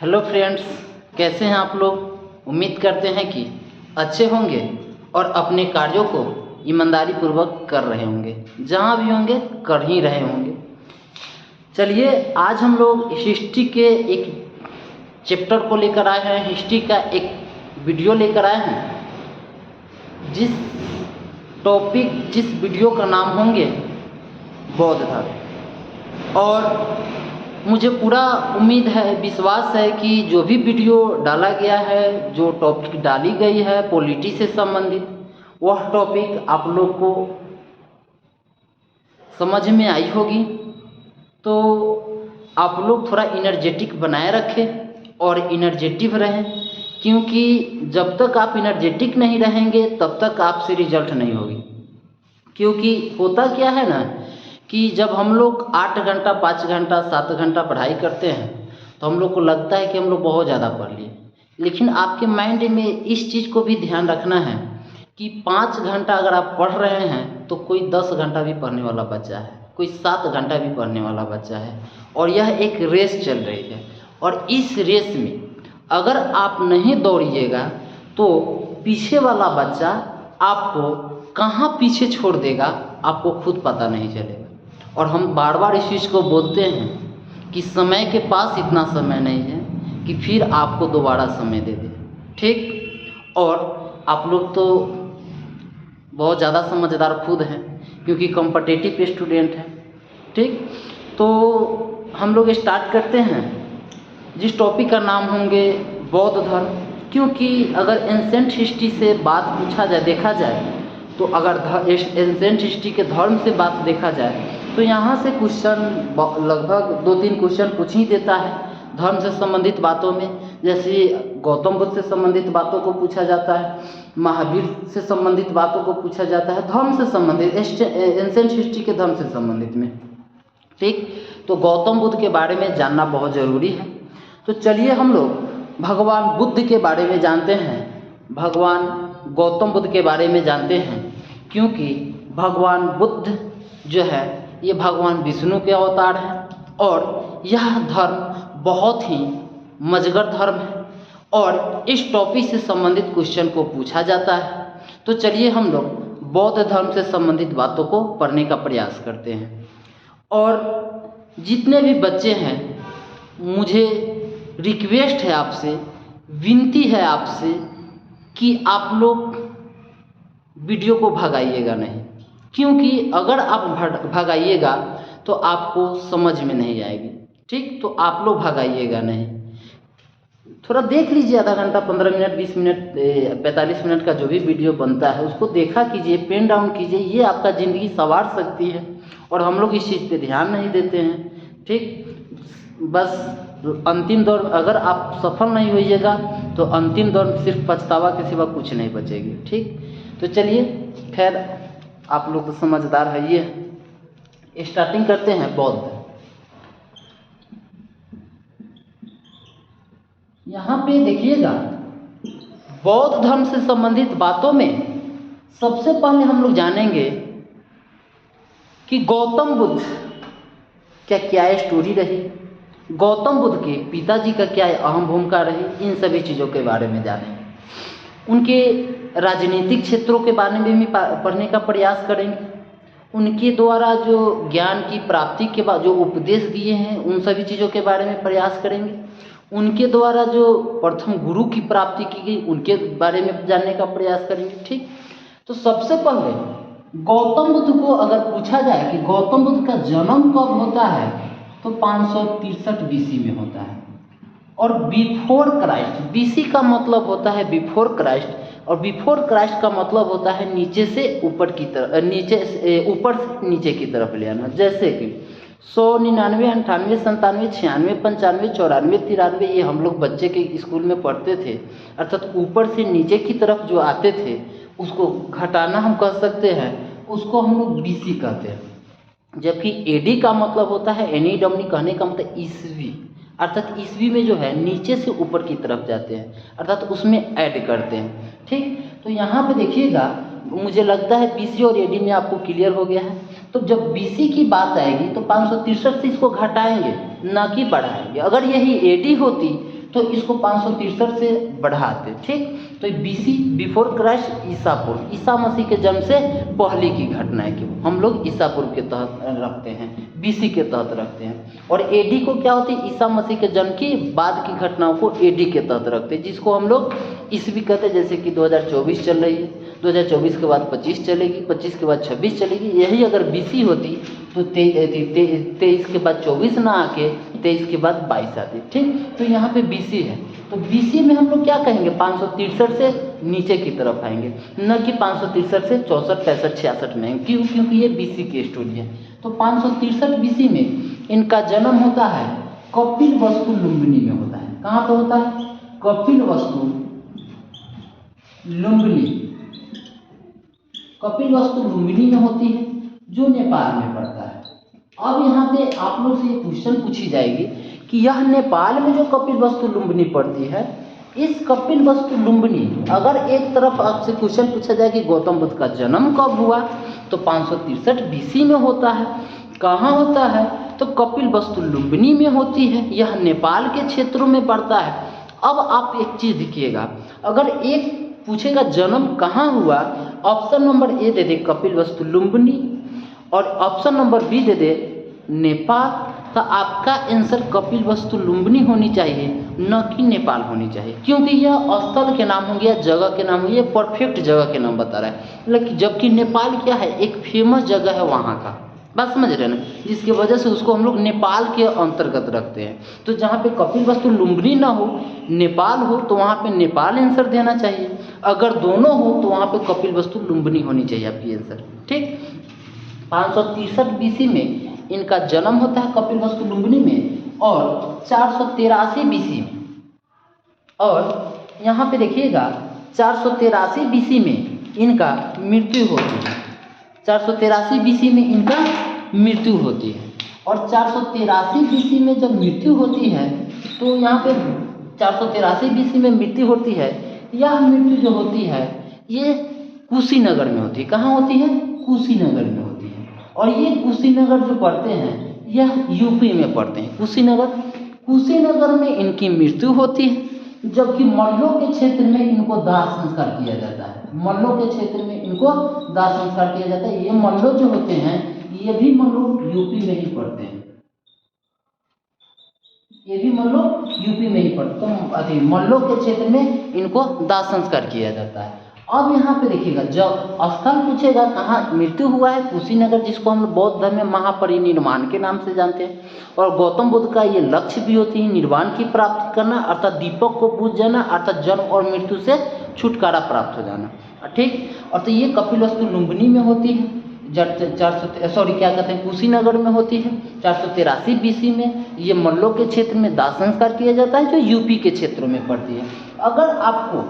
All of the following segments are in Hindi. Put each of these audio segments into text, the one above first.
हेलो फ्रेंड्स, कैसे हैं आप लोग। उम्मीद करते हैं कि अच्छे होंगे और अपने कार्यों को ईमानदारी पूर्वक कर रहे होंगे, जहाँ भी होंगे कर ही रहे होंगे। चलिए, आज हम लोग हिस्ट्री के एक चैप्टर को लेकर आए हैं, हिस्ट्री का एक वीडियो लेकर आए हैं। जिस वीडियो का नाम होंगे बौद्ध धर्म। और मुझे पूरा उम्मीद है, विश्वास है कि जो भी वीडियो डाला गया है, जो टॉपिक डाली गई है पॉलिटी से संबंधित, वह टॉपिक आप लोग को समझ में आई होगी। तो आप लोग थोड़ा इनर्जेटिक बनाए रखें और इनर्जेटिव रहें, क्योंकि जब तक आप इनर्जेटिक नहीं रहेंगे तब तक आपसे रिजल्ट नहीं होगी। क्योंकि होता क्या है ना कि जब हम लोग 8 घंटा 5 घंटा 7 घंटा पढ़ाई करते हैं तो हम लोग को लगता है कि हम लोग बहुत ज़्यादा पढ़ लिए, लेकिन आपके माइंड में इस चीज़ को भी ध्यान रखना है कि 5 घंटा अगर आप पढ़ रहे हैं तो कोई 10 घंटा भी पढ़ने वाला बच्चा है, कोई 7 घंटा भी पढ़ने वाला बच्चा है, और यह एक रेस चल रही है। और इस रेस में अगर आप नहीं दौड़िएगा तो पीछे वाला बच्चा आपको कहाँ पीछे छोड़ देगा आपको खुद पता नहीं चलेगा। और हम बार बार इस चीज़ को बोलते हैं कि समय के पास इतना समय नहीं है कि फिर आपको दोबारा समय दे दे, ठीक। और आप लोग तो बहुत ज़्यादा समझदार खुद हैं, क्योंकि कॉम्पिटिटिव स्टूडेंट हैं, ठीक। तो हम लोग स्टार्ट करते हैं। जिस टॉपिक का नाम होंगे बौद्ध धर्म, क्योंकि अगर एंसेंट हिस्ट्री से बात पूछा जाए, देखा जाए तो अगर एंसेंट हिस्ट्री के धर्म से बात देखा जाए तो यहाँ से क्वेश्चन लगभग 2-3 क्वेश्चन पूछ ही देता है धर्म से संबंधित बातों में। जैसे गौतम बुद्ध से संबंधित बातों को पूछा जाता है, महावीर से संबंधित बातों को पूछा जाता है, धर्म से संबंधित एंसेंट हिस्ट्री के धर्म से संबंधित में, ठीक। तो गौतम बुद्ध के बारे में जानना बहुत ज़रूरी है। तो चलिए हम लोग भगवान बुद्ध के बारे में जानते हैं, भगवान गौतम बुद्ध के बारे में जानते हैं। क्योंकि भगवान बुद्ध जो है ये भगवान विष्णु के अवतार हैं और यह धर्म बहुत ही मजगर धर्म है और इस टॉपिक से संबंधित क्वेश्चन को पूछा जाता है। तो चलिए हम लोग बौद्ध धर्म से संबंधित बातों को पढ़ने का प्रयास करते हैं। और जितने भी बच्चे हैं, मुझे रिक्वेस्ट है आपसे, विनती है आपसे कि आप लोग वीडियो को भगाइएगा नहीं, क्योंकि अगर आप भगाइएगा तो आपको समझ में नहीं आएगी, ठीक। तो आप लोग भगाइएगा नहीं, थोड़ा देख लीजिए, आधा घंटा 15 मिनट 20 मिनट 45 मिनट का जो भी वीडियो बनता है उसको देखा कीजिए, पेन डाउन कीजिए, ये आपका ज़िंदगी संवार सकती है। और हम लोग इस चीज़ पे ध्यान नहीं देते हैं, ठीक। बस अंतिम दौर अगर आप सफल नहीं होइएगा तो अंतिम दौर में सिर्फ पछतावा के सिवा कुछ नहीं बचेगी, ठीक। तो चलिए, खैर आप लोग तो समझदार है, ये स्टार्टिंग करते हैं बौद्ध। यहाँ पे देखिएगा, बौद्ध धर्म से संबंधित बातों में सबसे पहले हम लोग जानेंगे कि गौतम बुद्ध क्या स्टोरी रही, गौतम बुद्ध के पिताजी का क्या अहम भूमिका रही, इन सभी चीज़ों के बारे में जानेंगे। उनके राजनीतिक क्षेत्रों के बारे में भी पढ़ने का प्रयास करेंगे। उनके द्वारा जो ज्ञान की प्राप्ति के बाद जो उपदेश दिए हैं उन सभी चीज़ों के बारे में प्रयास करेंगे। उनके द्वारा जो प्रथम गुरु की प्राप्ति की गई उनके बारे में जानने का प्रयास करेंगे, ठीक। तो सबसे पहले गौतम बुद्ध को अगर पूछा जाए कि गौतम बुद्ध का जन्म कब होता है तो 563 BC में होता है। और बिफोर क्राइस्ट, BC का मतलब होता है बिफोर क्राइस्ट, और बिफोर क्राइस्ट का मतलब होता है नीचे से ऊपर की तरफ, ऊपर से नीचे की तरफ ले आना। जैसे कि 100, 99, 98, 97, 96, 95, 94, 93 ये हम लोग बच्चे के स्कूल में पढ़ते थे। अर्थात ऊपर से नीचे की तरफ जो आते थे उसको घटाना हम कह सकते हैं, उसको हम लोग BC कहते हैं। जबकि AD का मतलब होता है, एनी डोमिनी कहने का मतलब ईस्वी, अर्थात ईस्वी में जो है नीचे से ऊपर की तरफ जाते हैं, अर्थात उसमें ऐड करते हैं, ठीक। तो यहाँ पे देखिएगा, मुझे लगता है BC और AD में आपको क्लियर हो गया है। तो जब BC की बात आएगी तो 563 से इसको घटाएंगे, ना कि बढ़ाएंगे। अगर यही AD होती तो इसको 563 से बढ़ाते। ठीक, तो BC बिफोर क्राइस्ट ईसा पूर्व, ईसा मसीह के जन्म से पहले की घटना है कि हम लोग ईसा पूर्व के तहत रखते हैं, BC के तहत रखते हैं। और AD को क्या होती है, ईसा मसीह के जन्म की बाद की घटनाओं को AD के तहत रखते हैं, जिसको हम लोग ईस्वी कहते हैं। जैसे कि 2024 चल रही है, 2024 के बाद 25 चलेगी, 25 के बाद 26 चलेगी। यही अगर BC होती तो 23 के बाद 24 ना आके 23 के बाद 22 आती। ठीक, तो यहाँ पे BC है, तो BC में हम लोग क्या कहेंगे, 563 से नीचे की तरफ आएंगे, न कि 563 से 64, 65, 66 में आएंगे। क्यों? क्योंकि ये BC की स्टोरी है। तो 563 BC में इनका जन्म होता है कपिलवस्तु लुम्बिनी में होता है। कहाँ पे होता है? कपिलवस्तु लुम्बिनी, कपिलवस्तु लुम्बिनी में होती है, जो नेपाल में पड़ता है। अब यहाँ पे आप लोग से ये क्वेश्चन पूछी जाएगी कि यह नेपाल में जो कपिलवस्तु लुम्बिनी पड़ती है, इस कपिलवस्तु लुम्बिनी, अगर एक तरफ आपसे क्वेश्चन पूछा जाए कि गौतम बुद्ध का जन्म कब हुआ, तो 563 BC में होता है। कहाँ होता है? तो कपिलवस्तु लुम्बिनी में होती है, यह नेपाल के क्षेत्रों में पड़ता है। अब आप एक चीज़ देखिएगा, अगर एक पूछेगा जन्म कहाँ हुआ, ऑप्शन नंबर A दे दे कपिलवस्तु लुम्बिनी और ऑप्शन नंबर B दे दे नेपाल, तो आपका आंसर कपिलवस्तु लुम्बिनी होनी चाहिए, न कि नेपाल होनी चाहिए। क्योंकि यह स्थल के नाम होंगे या जगह के नाम होंगे, ये परफेक्ट जगह के नाम बता रहा है। लेकिन जबकि नेपाल क्या है, एक फेमस जगह है वहाँ का, बात समझ रहे हैं ना, जिसकी वजह से उसको हम लोग नेपाल के अंतर्गत रखते हैं। तो जहाँ पे कपिलवस्तु लुम्बिनी ना हो, नेपाल हो, तो वहाँ पे नेपाल आंसर देना चाहिए। अगर दोनों हो तो वहाँ पे कपिलवस्तु लुम्बिनी होनी चाहिए आपकी आंसर। ठीक, 563 BC में इनका जन्म होता है कपिलवस्तु लुम्बिनी में, और 483 BC में, और यहाँ पे देखिएगा 483 BC में इनका मृत्यु होती है। 483 BC में इनका मृत्यु होती है, और 483 BC में जब मृत्यु होती है, तो यहाँ पे 483 BC में मृत्यु होती है। यह मृत्यु जो होती है ये कुशीनगर में होती है। कहाँ होती है? कुशीनगर में होती है। और ये कुशीनगर जो पढ़ते हैं यह UP में पढ़ते हैं। कुशीनगर में इनकी मृत्यु होती है, जबकि मल्लों के क्षेत्र में इनको दाह संस्कार किया जाता है। मल्लों के क्षेत्र में इनको दाह संस्कार किया जाता है। ये मल्लो जो होते हैं, ये भी मल्लो UP में ही पढ़ते हैं, ये भी मल्लो UP में ही पढ़ते हैं। तो मल्लो के क्षेत्र में इनको दाह संस्कार किया जाता है। अब यहाँ पे देखिएगा, जब स्थल पूछेगा कहाँ मृत्यु हुआ है, कुशीनगर, जिसको हम बौद्ध धर्म में महापरिनिर्वाण के नाम से जानते हैं। और गौतम बुद्ध का ये लक्ष्य भी होती है निर्वाण की प्राप्ति करना, अर्थात दीपक को बुझ जाना, अर्थात जन्म और मृत्यु से छुटकारा प्राप्त हो जाना। ठीक, और तो ये कपिलवस्तु लुम्बिनी में होती है, कुशीनगर में होती है। 483 BC में ये मल्लो के क्षेत्र में दाह संस्कार किया जाता है, जो UP के क्षेत्रों में पड़ती है। अगर आपको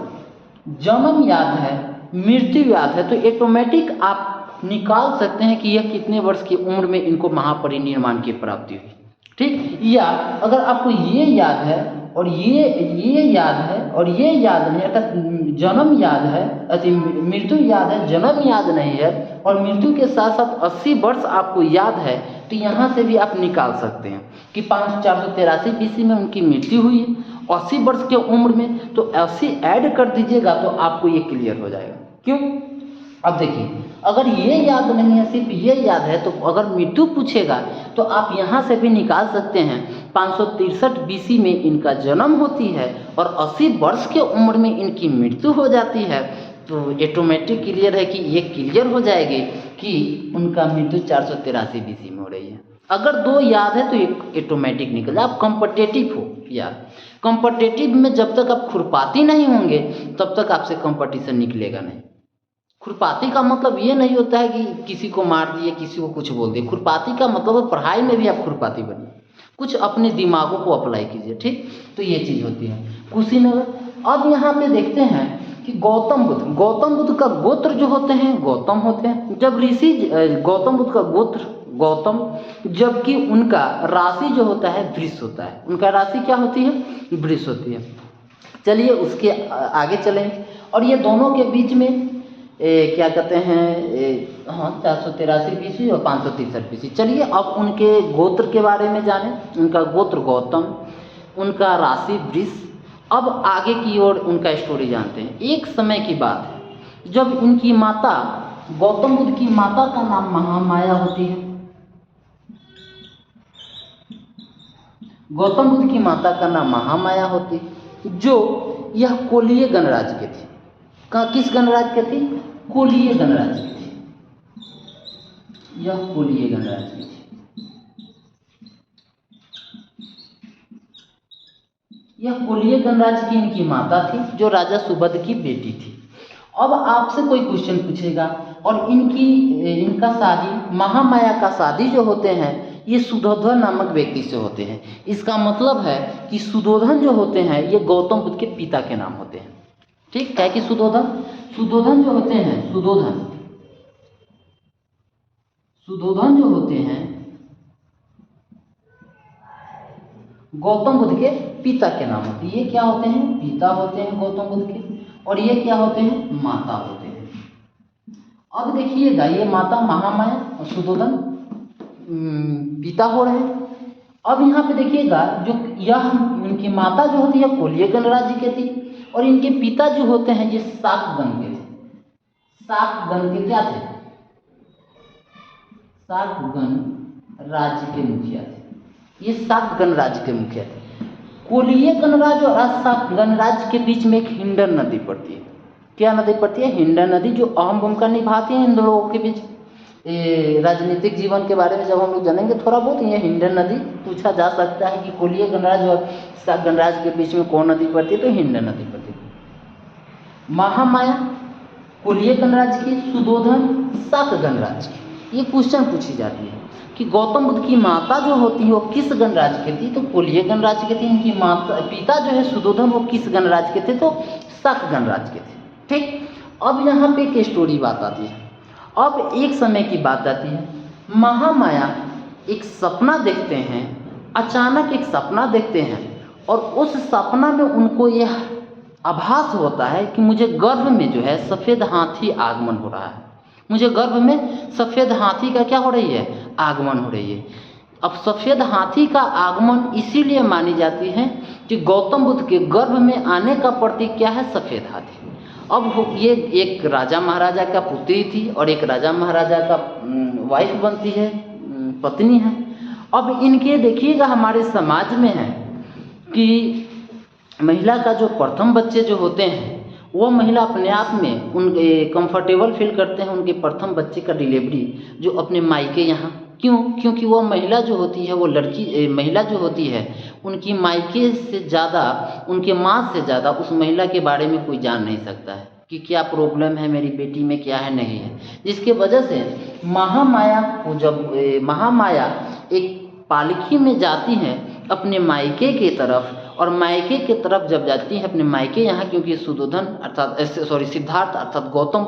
जन्म याद है, मृत्यु याद है, तो ऑटोमेटिक आप निकाल सकते हैं कि यह कितने वर्ष की उम्र में इनको महापरिनिर्वाण की प्राप्ति हुई। ठीक, या अगर आपको ये याद है और ये याद है और ये याद नहीं, अर्थात जन्म याद है, मृत्यु याद है, जन्म याद नहीं है, और मृत्यु के साथ साथ 80 वर्ष आपको याद है, तो यहाँ से भी आप निकाल सकते हैं कि 483 BC में उनकी मृत्यु हुई है 80 वर्ष के उम्र में, तो 80 ऐड कर दीजिएगा तो आपको ये क्लियर हो जाएगा। क्यों? अब देखिए, अगर ये याद नहीं है, सिर्फ ये याद है, तो अगर मृत्यु पूछेगा तो आप यहाँ से भी निकाल सकते हैं। 563 BC में इनका जन्म होती है और 80 वर्ष के उम्र में इनकी मृत्यु हो जाती है, तो ऑटोमेटिक क्लियर है कि ये क्लियर हो जाएगी कि उनका मृत्यु 483 BC में हो रही है। अगर दो याद है तो एक ऑटोमेटिक निकल जाए। आप कॉम्पिटिटिव हो याद, कॉम्पिटिटिव में जब तक आप खुरपाती नहीं होंगे तब तक आपसे कंपटीशन निकलेगा नहीं। खुरपाती का मतलब ये नहीं होता है कि किसी को मार दिए, किसी को कुछ बोल दिए। खुरपाती का मतलब पढ़ाई में भी आप खुरपाती बनिए, कुछ अपने दिमागों को अप्लाई कीजिए। ठीक, तो ये चीज़ होती है कुशीनगर। अब यहाँ पे देखते हैं कि गौतम बुद्ध का गोत्र जो होते हैं गौतम होते हैं। जब ऋषि गौतम बुद्ध का गोत्र गौतम, जबकि उनका राशि जो होता है वृष होता है। उनका राशि क्या होती है? वृष होती है। चलिए उसके आगे चलें, और ये दोनों के बीच में क्या कहते हैं, 483 BC और 563 BC। चलिए अब उनके गोत्र के बारे में जानें। उनका गोत्र गौतम, उनका राशि वृष, अब आगे की ओर उनका स्टोरी जानते हैं। एक समय की बात है जब इनकी माता, गौतम बुद्ध की माता का नाम महामाया होती है। गौतम बुद्ध की माता का नाम महामाया होती है, जो यह कोलीय गणराज्य के थे। किस गणराज्य के थे? कोलीय गणराज्य के थे। यह कोलीय गणराज्य के थे। यह कोलीय गणराज्य की इनकी माता थी, जो राजा सुबध की बेटी थी। अब आपसे कोई क्वेश्चन पूछेगा, और इनका शादी, महामाया का शादी जो होते हैं ये सुधोधन नामक व्यक्ति से होते हैं। इसका मतलब है कि सुधोधन जो होते हैं ये गौतम बुद्ध के पिता के नाम होते हैं। ठीक है कि सुधोधन जो होते हैं, सुधोधन जो होते हैं गौतम बुद्ध के पिता के नाम होते हैं। ये क्या होते हैं? पिता होते हैं गौतम बुद्ध के, और ये क्या होते हैं? माता होते हैं। अब देखिएगा, ये माता महामाया और सुधोधन पिता हो रहे हैं। अब यहाँ पे देखिएगा, जो यह इनकी माता जो होती है कोलीय गणराज्य के थी, और इनके पिता जो होते हैं ये शाकगण के थे। शाकगण के क्या थे? शाकगण राज्य के मुखिया थे। ये शाकगण राज्य के मुखिया थे। कोलीय गणराज्य और शाक गणराज्य के बीच में एक हिंडन नदी पड़ती है। क्या नदी पड़ती है? हिंडन नदी, जो अहम भूमिका निभाती है इन दो लोगों के बीच। राजनीतिक जीवन के बारे में जब हम लोग जानेंगे थोड़ा बहुत, ये हिंडन नदी पूछा जा सकता है कि कोलीय गणराज्य और शाक गणराज्य के बीच में कौन नदी पड़ती है, तो हिंडन नदी पड़ती है। महामाया कोलीय गणराज्य की, सुधोधन शाक गणराज्य की। ये क्वेश्चन पूछी जाती है कि गौतम बुद्ध की माता जो होती है वो किस गणराज्य की थी, तो कोलीय गणराज्य की थी। इनकी माता, पिता जो है सुधोधन, वो किस गणराज्य के थे, तो शाक गणराज्य के थे। ठीक, अब यहाँ पे एक स्टोरी बात आती है। अब एक समय की बात आती है, महामाया एक सपना देखते हैं। अचानक एक सपना देखते हैं, और उस सपना में उनको यह आभास होता है कि मुझे गर्भ में जो है सफ़ेद हाथी आगमन हो रहा है। मुझे गर्भ में सफ़ेद हाथी का क्या हो रही है? आगमन हो रही है। अब सफ़ेद हाथी का आगमन इसीलिए मानी जाती है कि गौतम बुद्ध के गर्भ में आने का प्रतीक क्या है? सफ़ेद हाथी। अब ये एक राजा महाराजा का पुत्री थी, और एक राजा महाराजा का वाइफ बनती है, पत्नी है। अब इनके देखिएगा, हमारे समाज में है कि महिला का जो प्रथम बच्चे जो होते हैं, वो महिला अपने आप में उनके कंफर्टेबल फील करते हैं उनके प्रथम बच्चे का डिलीवरी जो अपने मायके यहाँ। क्यों? क्योंकि वो महिला जो होती है, वो महिला जो होती है, उनकी मायके से ज़्यादा, उनके माँ से ज़्यादा उस महिला के बारे में कोई जान नहीं सकता है कि क्या प्रॉब्लम है मेरी बेटी में, क्या है नहीं है। जिसके वजह से महामाया को, जब महामाया एक पालकी में जाती हैं अपने मायके की तरफ, और मायके की तरफ जब जाती है अपने मायके यहाँ, क्योंकि सुधोधन अर्थात सिद्धार्थ अर्थात गौतम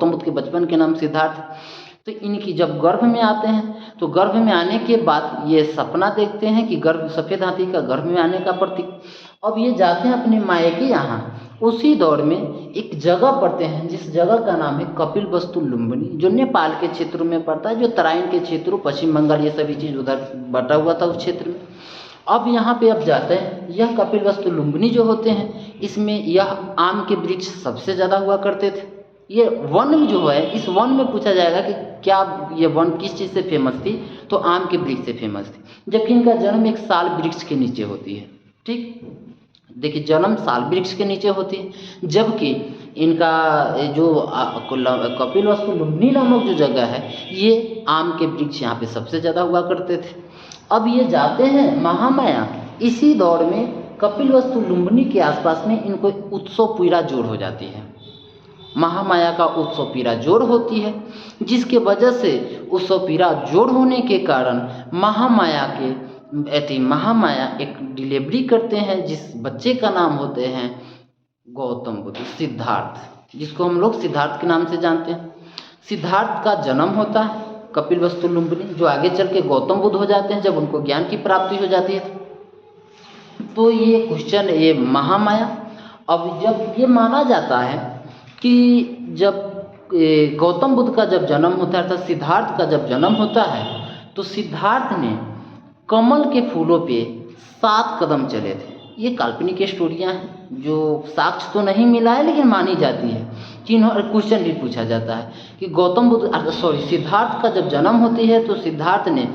बुद्ध के बचपन के नाम सिद्धार्थ, तो इनकी जब गर्भ में आते हैं, तो गर्भ में आने के बाद ये सपना देखते हैं कि गर्भ, सफ़ेद हाथी का गर्भ में आने का प्रतीक। अब ये जाते हैं अपने मायके यहाँ। उसी दौर में एक जगह पड़ते हैं जिस जगह का नाम है कपिलवस्तु लुम्बिनी, जो नेपाल के क्षेत्र में पड़ता है, जो तराइन के क्षेत्र, पश्चिम बंगाल, ये सभी चीज़ उधर बटा हुआ था उस क्षेत्र में। अब यहाँ पे अब जाते हैं, यह कपिलवस्तु लुम्बिनी जो होते हैं, इसमें यह आम के वृक्ष सबसे ज़्यादा हुआ करते थे। ये वन जो है, इस वन में पूछा जाएगा कि क्या ये वन किस चीज़ से फेमस थी, तो आम के वृक्ष से फेमस थी। जबकि इनका जन्म एक साल वृक्ष के नीचे होती है। ठीक, देखिए, जन्म साल वृक्ष के नीचे होती है, जबकि इनका जो कपिलवस्तु लुम्बिनी नामक जो जगह है, ये आम के वृक्ष यहाँ पे सबसे ज़्यादा हुआ करते थे। अब ये जाते हैं महामाया, इसी दौर में कपिलवस्तु लुम्बिनी के आसपास में इनको उत्सव पीड़ा जोड़ हो जाती है। महामाया का उत्सव पीड़ा जोड़ होती है, जिसके वजह से उत्सव पीड़ा जोड़ होने के कारण महामाया एक डिलीवरी करते हैं, जिस बच्चे का नाम होते हैं गौतम बुद्ध, सिद्धार्थ, जिसको हम लोग सिद्धार्थ के नाम से जानते हैं। सिद्धार्थ का जन्म होता है कपिलवस्तु लुम्बिनी, जो आगे चल के गौतम बुद्ध हो जाते हैं जब उनको ज्ञान की प्राप्ति हो जाती है। तो ये क्वेश्चन, ये महामाया, अब जब ये माना जाता है कि जब गौतम बुद्ध का जब जन्म होता है, अर्थात सिद्धार्थ का जब जन्म होता है, तो सिद्धार्थ ने कमल के फूलों पे 7 कदम चले थे। ये काल्पनिक स्टोरियाँ हैं जो साक्ष्य तो नहीं मिला है लेकिन मानी जाती है। चिन्ह और क्वेश्चन भी पूछा जाता है कि गौतम बुद्ध सिद्धार्थ का जब जन्म होती है तो सिद्धार्थ ने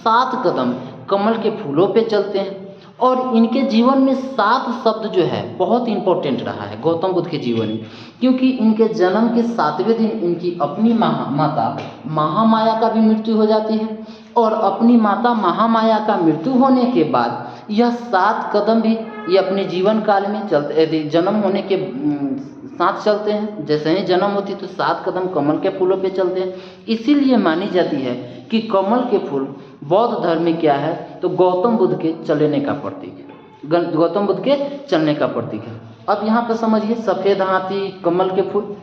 7 कदम कमल के फूलों पे चलते हैं और इनके जीवन में 7 शब्द जो है बहुत इंपॉर्टेंट रहा है गौतम बुद्ध के जीवन में, क्योंकि इनके जन्म के 7वें दिन इनकी अपनी माता महामाया का भी मृत्यु हो जाती है और अपनी माता महामाया का मृत्यु होने के बाद यह 7 कदम भी ये अपने जीवन काल में चलते, जन्म होने के साथ चलते हैं। जैसे ही जन्म होती है तो 7 कदम कमल के फूलों पे चलते हैं। इसीलिए मानी जाती है कि कमल के फूल बौद्ध धर्म में क्या है तो गौतम बुद्ध के चलने का प्रतीक है, गौतम बुद्ध के चलने का प्रतीक है। अब यहाँ पे समझिए, सफ़ेद हाथी, कमल के फूल,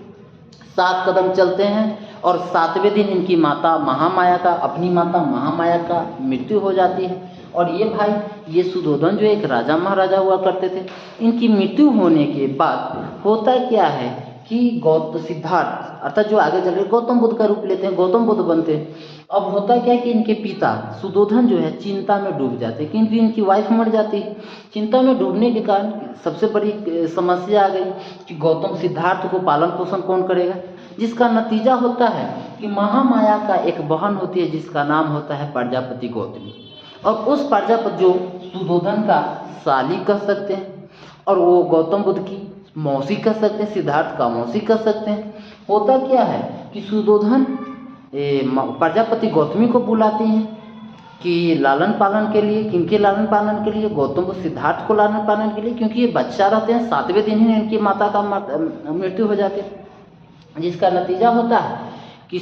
7 कदम चलते हैं और 7वें दिन इनकी माता महामाया का, अपनी माता महामाया का मृत्यु हो जाती है। और ये भाई, ये सुधोधन जो एक राजा महाराजा हुआ करते थे, इनकी मृत्यु होने के बाद होता क्या है कि सिद्धार्थ अर्थात जो आगे चल के गौतम बुद्ध का रूप लेते हैं, गौतम बुद्ध बनते हैं। अब होता क्या है कि इनके पिता सुधोधन जो है चिंता में डूब जाते हैं, क्योंकि इनकी वाइफ मर जाती है। चिंता में डूबने के कारण सबसे बड़ी समस्या आ गई कि गौतम सिद्धार्थ को पालन पोषण कौन करेगा, जिसका नतीजा होता है कि महामाया का एक बहन होती है जिसका नाम होता है प्रजापति गौतमी, और उस प्रजापति जो सुधोधन का साली कह सकते हैं और वो गौतम बुद्ध की मौसी कह सकते हैं, सिद्धार्थ का मौसी कह सकते हैं। होता क्या है कि सुधोधन प्रजापति गौतमी को बुलाती हैं कि लालन पालन के लिए, किनके लालन पालन के लिए, गौतम बुद्ध सिद्धार्थ को लालन पालन के लिए, क्योंकि ये बच्चा रहते हैं। 7वें दिन ही इनकी माता का मृत्यु हो जाती है, जिसका नतीजा होता है कि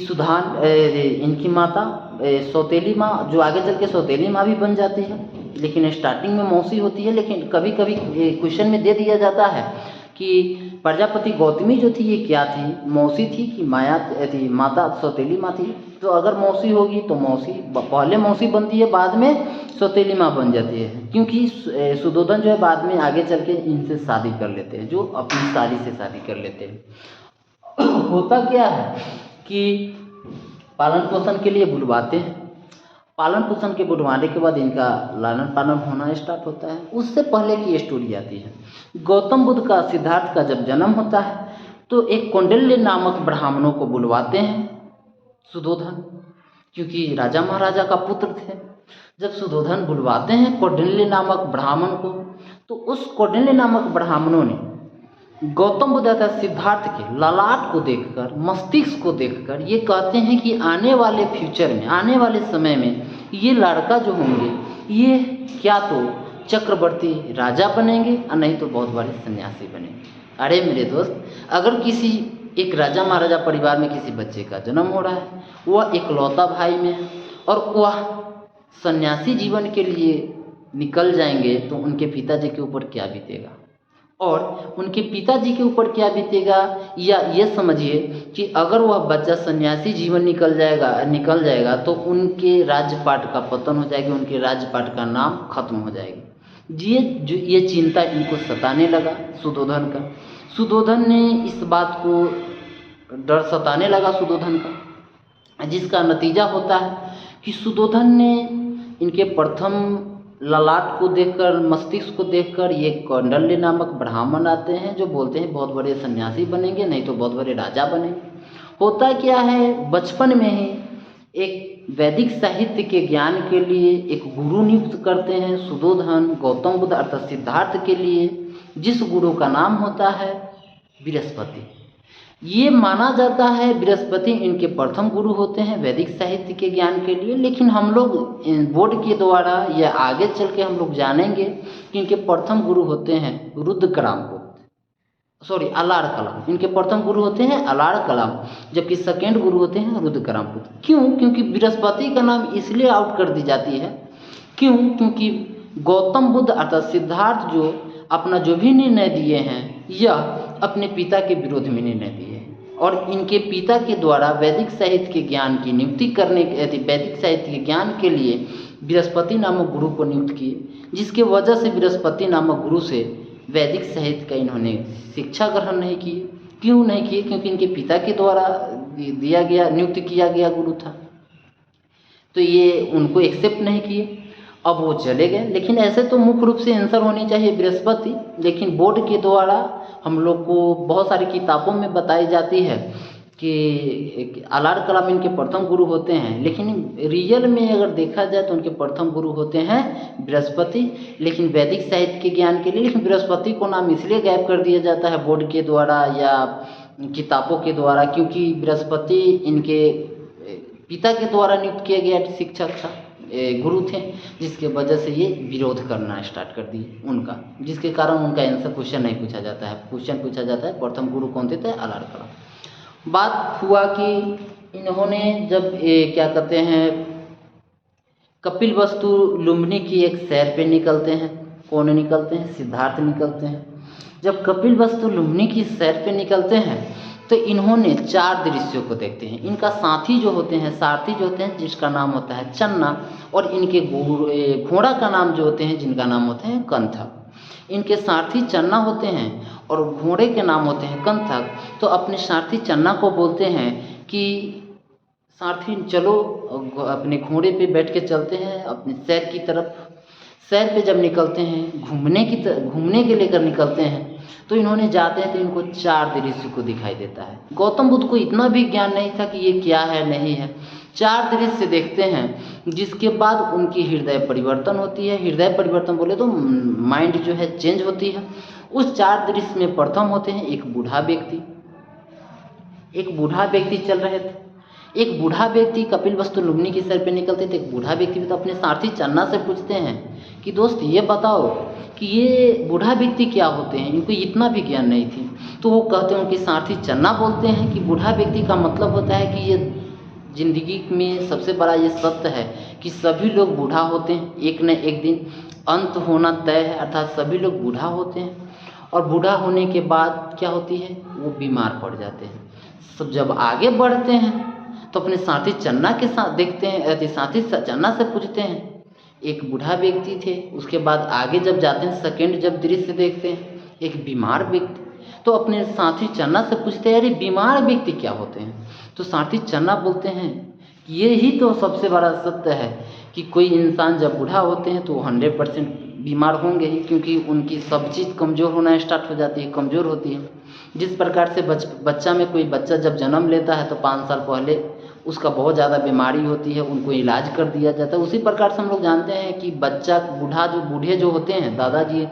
इनकी माता सौतेली माँ, जो आगे चल के सौतेली माँ भी बन जाती है, लेकिन स्टार्टिंग में मौसी होती है। लेकिन कभी कभी क्वेश्चन में दे दिया जाता है कि प्रजापति गौतमी जो थी ये क्या थी, मौसी थी कि माया थी, माता सौतेली माँ थी। तो अगर मौसी होगी तो मौसी पहले मौसी बनती है, बाद में सौतेली माँ बन जाती है, क्योंकि सुधोधन जो है बाद में आगे चल के इनसे शादी कर लेते हैं, जो अपनी साली से शादी कर लेते हैं। होता क्या है कि पालन पोषण के लिए बुलवाते हैं, पालन पोषण के बुलवाने के बाद इनका लालन पालन होना स्टार्ट होता है। उससे पहले की स्टोरी आती है, गौतम बुद्ध का, सिद्धार्थ का जब जन्म होता है तो एक कौंडिल्य नामक ब्राह्मणों को बुलवाते हैं सुधोधन, क्योंकि राजा महाराजा का पुत्र थे। जब सुधोधन बुलवाते हैं कौंडिल्य नामक ब्राह्मण को, तो उस कौंडिल्य नामक ब्राह्मणों ने गौतम बुद्ध तथा सिद्धार्थ के ललाट को देखकर, मस्तिष्क को देखकर ये कहते हैं कि आने वाले फ्यूचर में, आने वाले समय में ये लड़का जो होंगे ये क्या तो चक्रवर्ती राजा बनेंगे और नहीं तो बहुत बड़े सन्यासी बनेंगे। अरे मेरे दोस्त, अगर किसी एक राजा महाराजा परिवार में किसी बच्चे का जन्म हो रहा है, वह इकलौता भाई में है और वह सन्यासी जीवन के लिए निकल जाएंगे, तो उनके पिताजी के ऊपर क्या बीतेगा, और उनके पिताजी के ऊपर क्या बीतेगा। या ये समझिए कि अगर वह बच्चा सन्यासी जीवन निकल जाएगा तो उनके राज्यपाट का पतन हो जाएगा, उनके राज्यपाट का नाम खत्म हो जाएगा। ये चिंता इनको सताने लगा सुधोधन का। सुधोधन ने इस बात को डर सताने लगा सुधोधन का, जिसका नतीजा होता है कि सुधोधन ने इनके प्रथम ललाट को देखकर, मस्तिष्क को देखकर, ये कौंडिल्य नामक ब्राह्मण आते हैं जो बोलते हैं बहुत बड़े सन्यासी बनेंगे, नहीं तो बहुत बड़े राजा बनेंगे। होता क्या है, बचपन में ही एक वैदिक साहित्य के ज्ञान के लिए एक गुरु नियुक्त करते हैं सुधोधन गौतम बुद्ध अर्थात सिद्धार्थ के लिए, जिस गुरु का नाम होता है बृहस्पति। ये माना जाता है बृहस्पति इनके प्रथम गुरु होते हैं वैदिक साहित्य के ज्ञान के लिए। लेकिन हम लोग बोर्ड के द्वारा या आगे चल के हम लोग जानेंगे कि इनके प्रथम गुरु होते हैं अलार कलाम। इनके प्रथम गुरु होते हैं अलार कलाम, जबकि सेकेंड गुरु होते हैं रुद्रकरामपुत्र। क्यों? क्योंकि बृहस्पति का नाम इसलिए आउट कर दी जाती है, क्यों? क्योंकि गौतम बुद्ध अर्थात सिद्धार्थ जो अपना जो भी निर्णय दिए हैं यह अपने पिता के विरोध में निर्णय दिए हैं, और इनके पिता के द्वारा वैदिक साहित्य के ज्ञान की नियुक्ति करने वैदिक साहित्य के ज्ञान के लिए बृहस्पति नामक गुरु को नियुक्त किए, जिसके वजह से बृहस्पति नामक गुरु से वैदिक साहित्य का इन्होंने शिक्षा ग्रहण नहीं की। क्यों नहीं किए? क्योंकि इनके पिता के द्वारा नियुक्त किया गया गुरु था, तो ये उनको एक्सेप्ट नहीं किए। अब वो चले गए। लेकिन ऐसे तो मुख्य रूप से आंसर होनी चाहिए बृहस्पति, लेकिन बोर्ड के द्वारा हम लोग को बहुत सारी किताबों में बताई जाती है कि आर कलाम इनके प्रथम गुरु होते हैं, लेकिन रियल में अगर देखा जाए तो उनके प्रथम गुरु होते हैं बृहस्पति। लेकिन वैदिक साहित्य के ज्ञान के लिए लेकिन बृहस्पति को नाम इसलिए गायब कर दिया जाता है बोर्ड के द्वारा या किताबों के द्वारा, क्योंकि बृहस्पति इनके पिता के द्वारा नियुक्त किया गया शिक्षक था, गुरु थे, जिसके वजह से ये विरोध करना स्टार्ट कर दिए उनका, जिसके कारण उनका आंसर क्वेश्चन नहीं पूछा जाता है। क्वेश्चन पूछा जाता है प्रथम गुरु कौन थे, आर कलाम। बात हुआ कि इन्होंने जब क्या कहते हैं कपिलवस्तु लुम्बिनी की एक सैर पे निकलते हैं। कौन निकलते हैं? सिद्धार्थ निकलते हैं। जब कपिलवस्तु लुम्बिनी की सैर पे निकलते हैं तो इन्होंने 4 दृश्यों को देखते हैं। इनका साथी जो होते हैं, सारथी जो होते हैं, जिसका नाम होता है चन्ना, और इनके घोड़ा का नाम जो होते हैं, जिनका नाम होते हैं कंथक। इनके सारथी चन्ना होते हैं और घोड़े के नाम होते हैं कंथक। तो अपने सारथी चन्ना को बोलते हैं कि सारथी चलो अपने घोड़े पे बैठ के चलते हैं अपने शहर की तरफ। शहर पे जब निकलते हैं घूमने के लेकर निकलते हैं तो इन्होंने जाते हैं तो इनको 4 दृश्य को दिखाई देता है। गौतम बुद्ध को इतना भी ज्ञान नहीं था कि ये क्या है नहीं है। 4 दृश्य देखते हैं, जिसके बाद उनकी हृदय परिवर्तन होती है। हृदय परिवर्तन बोले तो माइंड जो है चेंज होती है। उस 4 दृश्य में प्रथम होते हैं एक बूढ़ा व्यक्ति चल रहे थे। एक बूढ़ा व्यक्ति कपिलवस्तु लुम्बिनी की सैर पे निकलते थे। एक बूढ़ा व्यक्ति तो अपने सारथी चन्ना से पूछते हैं कि दोस्त ये बताओ कि ये बूढ़ा व्यक्ति क्या होते हैं, इनको इतना भी ज्ञान नहीं थी। तो वो कहते हैं, उनके सारथी चन्ना बोलते हैं कि बूढ़ा व्यक्ति का मतलब होता है कि ये जिंदगी में सबसे बड़ा ये सत्य है कि सभी लोग बूढ़ा होते हैं, एक न एक दिन अंत होना तय है, अर्थात सभी लोग बूढ़ा होते हैं। और बूढ़ा होने के बाद क्या होती है, वो बीमार पड़ जाते हैं। सब जब आगे बढ़ते हैं तो अपने साथी चन्ना के साथ देखते हैं, साथी चन्ना से पूछते हैं, एक बूढ़ा व्यक्ति थे। उसके बाद आगे जब जाते हैं सेकंड जब दृश्य देखते हैं एक बीमार व्यक्ति। तो अपने साथी चन्ना से पूछते हैं, अरे बीमार व्यक्ति क्या होते हैं? तो साथी चन्ना बोलते हैं कि ये ही तो सबसे बड़ा सत्य है कि कोई इंसान जब बूढ़ा होते हैं तो 100% बीमार होंगे ही, क्योंकि उनकी सब चीज़ कमज़ोर होना स्टार्ट हो जाती है, कमज़ोर होती है। जिस प्रकार से बच्चा में कोई बच्चा जब जन्म लेता है तो 5 साल पहले उसका बहुत ज़्यादा बीमारी होती है, उनको इलाज कर दिया जाता है। उसी प्रकार से हम लोग जानते हैं कि बच्चा बूढ़े जो होते हैं, दादाजी,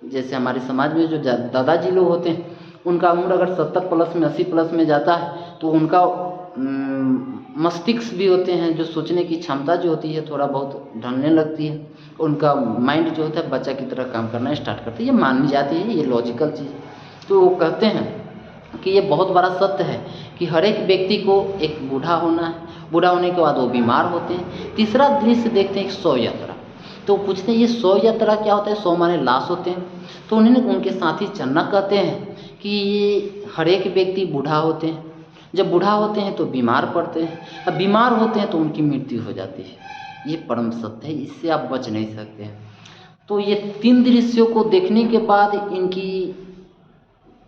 जैसे हमारे समाज में जो दादाजी लोग होते हैं, उनका उम्र अगर 70 प्लस में 80 प्लस में जाता है तो उनका मस्तिष्क भी होते हैं, जो सोचने की क्षमता जो होती है थोड़ा बहुत ढलने लगती है। उनका माइंड जो होता है बच्चा की तरह काम करना स्टार्ट करती है। ये मानी जाती है, ये लॉजिकल चीज़। तो वो कहते हैं कि ये बहुत बड़ा सत्य है कि हर एक व्यक्ति को एक बूढ़ा होना है, बूढ़ा होने के बाद वो बीमार होते हैं। तीसरा दृश्य देखते हैं शव यात्रा। तो पूछते हैं ये शव यात्रा क्या होता है? शव माने लाश होते हैं। तो उन्होंने उनके साथी चन्ना कहते हैं कि ये हर एक व्यक्ति बूढ़ा होते हैं, जब बूढ़ा होते हैं तो बीमार पड़ते हैं, अब बीमार होते हैं तो उनकी मृत्यु हो जाती है। ये परम सत्य है, इससे आप बच नहीं सकते हैं। तो ये 3 दृश्यों को देखने के बाद इनकी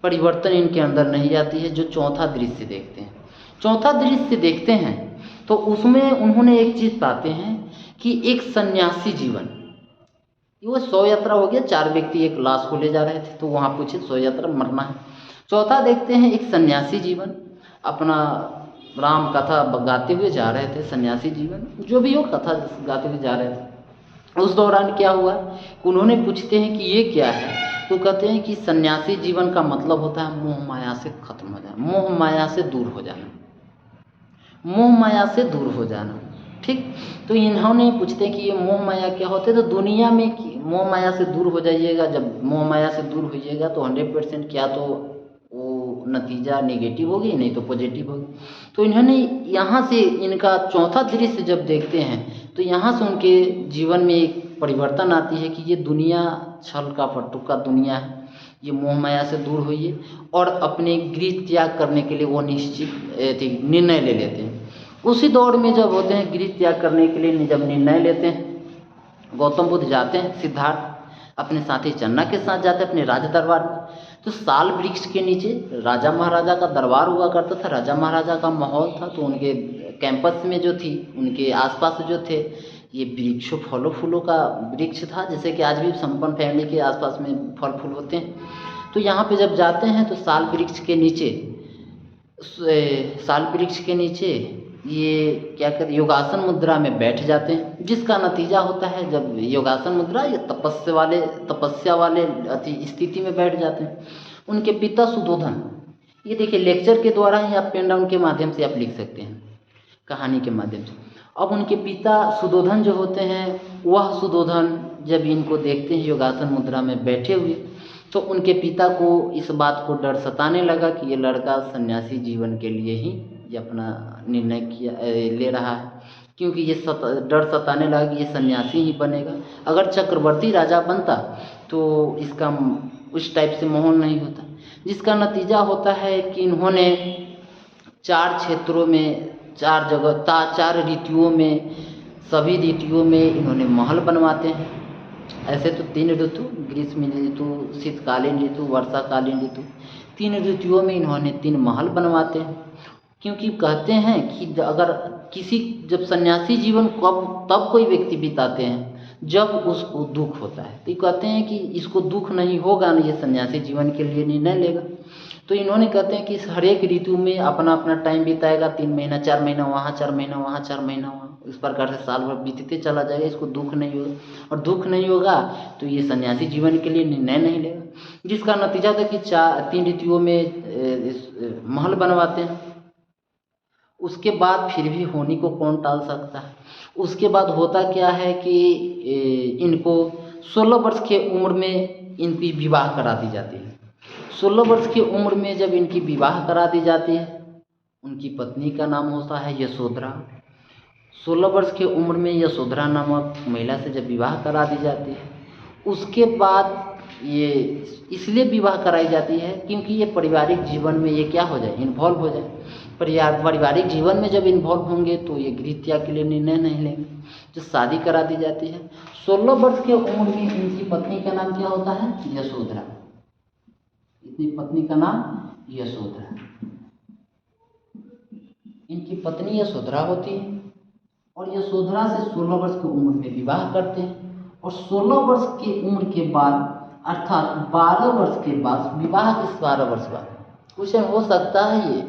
परिवर्तन इनके अंदर नहीं आती है। जो चौथा दृश्य देखते हैं, चौथा दृश्य देखते हैं तो उसमें उन्होंने एक चीज़ पाते हैं कि एक सन्यासी जीवन, वो शव यात्रा हो गया, 4 व्यक्ति एक लाश को ले जा रहे थे तो वहाँ पूछे शव यात्रा मरना है। चौथा देखते हैं एक सन्यासी जीवन, अपना राम कथा गाते हुए जा रहे थे, सन्यासी जीवन जो भी हो कथा गाते हुए जा रहे थे। उस दौरान क्या हुआ, उन्होंने पूछते हैं कि ये क्या है? तो कहते हैं कि सन्यासी जीवन का मतलब होता है मोह माया से खत्म हो जाना, मोह माया से दूर हो जाना, मोह माया से दूर हो जाना। ठीक, तो इन्होंने पूछते हैं कि ये मोह माया क्या होते हैं? तो दुनिया में मोह माया से दूर हो जाइएगा। जब मोह माया से दूर होइएगा तो 100% क्या तो वो नतीजा नेगेटिव होगी, नहीं तो पॉजिटिव होगी। तो इन्होंने यहाँ से इनका चौथा दृश्य जब देखते हैं तो यहाँ से उनके जीवन में एक परिवर्तन आती है कि ये दुनिया छल का फट्टू का दुनिया है, ये मोह माया से दूर होइए और अपने गृह त्याग करने के लिए वो निश्चित निर्णय ले लेते हैं। उसी दौर में जब होते हैं गृह त्याग करने के लिए जब निर्णय लेते हैं, गौतम बुद्ध जाते हैं, सिद्धार्थ अपने साथी चन्ना के साथ जाते हैं अपने राज दरबार में। तो साल वृक्ष के नीचे राजा महाराजा का दरबार हुआ करता था, राजा महाराजा का माहौल था। तो उनके कैंपस में जो थी, उनके आसपास जो थे ये वृक्षों फलों फूलों का वृक्ष था, जैसे कि आज भी संपन्न फैमिली के आसपास में फल फूल होते हैं। तो यहाँ पे जब जाते हैं तो साल वृक्ष के नीचे ये क्या कहते हैं, योगासन मुद्रा में बैठ जाते हैं, जिसका नतीजा होता है जब योगासन मुद्रा या तपस्या वाले अति स्थिति में बैठ जाते हैं। उनके पिता सुधोधन, ये देखिए लेक्चर के द्वारा ही आप पेन डाउन के माध्यम से आप लिख सकते हैं, कहानी के माध्यम से। अब उनके पिता सुधोधन जो होते हैं, वह सुधोधन जब इनको देखते हैं योगासन मुद्रा में बैठे हुए, तो उनके पिता को इस बात को डर सताने लगा कि ये लड़का सन्यासी जीवन के लिए ही ये अपना निर्णय ले रहा है, क्योंकि ये डर सताने लगा कि ये सन्यासी ही बनेगा। अगर चक्रवर्ती राजा बनता तो इसका उस टाइप से माहौल नहीं होता, जिसका नतीजा होता है कि इन्होंने 4 क्षेत्रों में 4 जगह 4 ऋतुओं में, सभी ऋतुओं में इन्होंने महल बनवाते हैं। ऐसे तो 3 ऋतु, ग्रीष्म ऋतु, शीतकालीन ऋतु, वर्षाकालीन ऋतु, 3 ऋतुओं में इन्होंने 3 महल बनवाते हैं। क्योंकि कहते हैं कि अगर जब सन्यासी जीवन तब कोई व्यक्ति बिताते हैं जब उसको दुख होता है, तो कहते हैं कि इसको दुख नहीं होगा ना, ये सन्यासी जीवन के लिए निर्णय लेगा। तो इन्होंने कहते हैं कि इस हर एक ऋतु में अपना अपना टाइम बिताएगा, 3 महीना 4 महीना वहाँ, 4 महीना वहाँ, 4 महीना वहाँ, इस प्रकार से साल भर बीतते चला जाएगा, इसको दुख नहीं होगा। और दुख नहीं होगा तो ये सन्यासी जीवन के लिए निर्णय नहीं लेगा, जिसका नतीजा था कि 3 ऋतुओं में महल बनवाते हैं। उसके बाद फिर भी होनी को कौन टाल सकता है। उसके बाद होता क्या है कि इनको 16 वर्ष के उम्र में इनकी विवाह करा दी जाती है। 16 वर्ष की उम्र में जब इनकी विवाह करा दी जाती है, उनकी पत्नी का नाम होता है यशोधरा। 16 वर्ष की उम्र में यशोधरा नामक महिला से जब विवाह करा दी जाती है, उसके बाद ये इसलिए विवाह कराई जाती है क्योंकि ये पारिवारिक जीवन में ये क्या हो जाए, इन्वॉल्व हो जाए। पारिवारिक जीवन में जब इन्वॉल्व होंगे तो ये गृह त्याग के लिए निर्णय नहीं लेंगे, जो शादी करा दी जाती है। 16 वर्ष की उम्र में इनकी पत्नी का नाम क्या होता है, यशोधरा। इनकी पत्नी का नाम यशोधरा, इनकी पत्नी यशोधरा होती है। और यशोधरा से 16 वर्ष की उम्र में विवाह करते हैं। और 16 वर्ष की उम्र के बाद अर्थात 12 वर्ष के बाद, विवाह के 12 वर्ष बाद क्वेश्चन हो सकता है, ये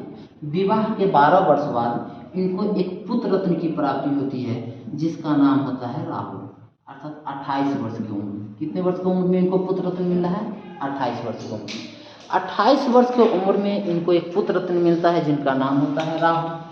विवाह के 12 वर्ष बाद इनको एक पुत्र रत्न की प्राप्ति होती है, जिसका नाम होता है राहुल। अर्थात 28 वर्ष की उम्र, कितने वर्ष की उम्र में इनको पुत्र रत्न मिल रहा है, 28 वर्ष की उम्र। 28 वर्ष की उम्र में इनको एक पुत्र रत्न मिलता है, जिनका नाम होता है राहुल।